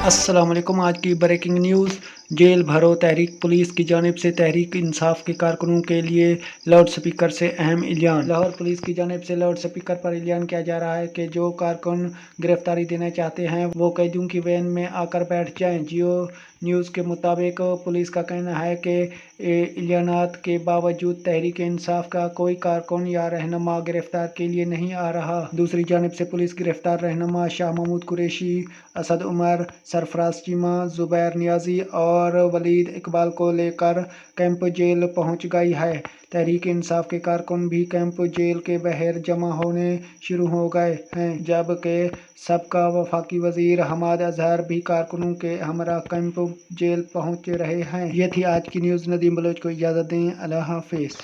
अस्सलाम वालेकुम। आज की ब्रेकिंग न्यूज़, जेल भरो तहरीक पुलिस की जानिब से तहरीक इंसाफ के कारकुनों के लिए लाउड स्पीकर से अहम ऐलान। लाहौर पुलिस की जानिब से लाउड स्पीकर पर ऐलान किया जा रहा है कि जो कारकुन गिरफ्तारी देना चाहते हैं वो कैदियों की वैन में आकर बैठ जाएं। जियो न्यूज़ के मुताबिक पुलिस का कहना है कि ऐलानात के बावजूद तहरीक इंसाफ का कोई कारकुन या रहनुमा गिरफ्तार के लिए नहीं आ रहा। दूसरी जानिब से पुलिस गिरफ्तार रहनुमा शाह महमूद कुरैशी, असद उमर, सरफराज चीमा, जुबैर नियाजी और वलीद इकबाल को लेकर कैंप जेल पहुंच गई है। तहरीक इंसाफ के कारकुन भी कैंप जेल के बाहर जमा होने शुरू हो गए हैं, जबकि सबका वफाकी वजीर हमाद अजहर भी कारकुनों के हमरा कैंप जेल पहुंच रहे हैं। ये थी आज की न्यूज़। नदीम बलोच को इजाज़त दें। अल्लाह हाफिज़।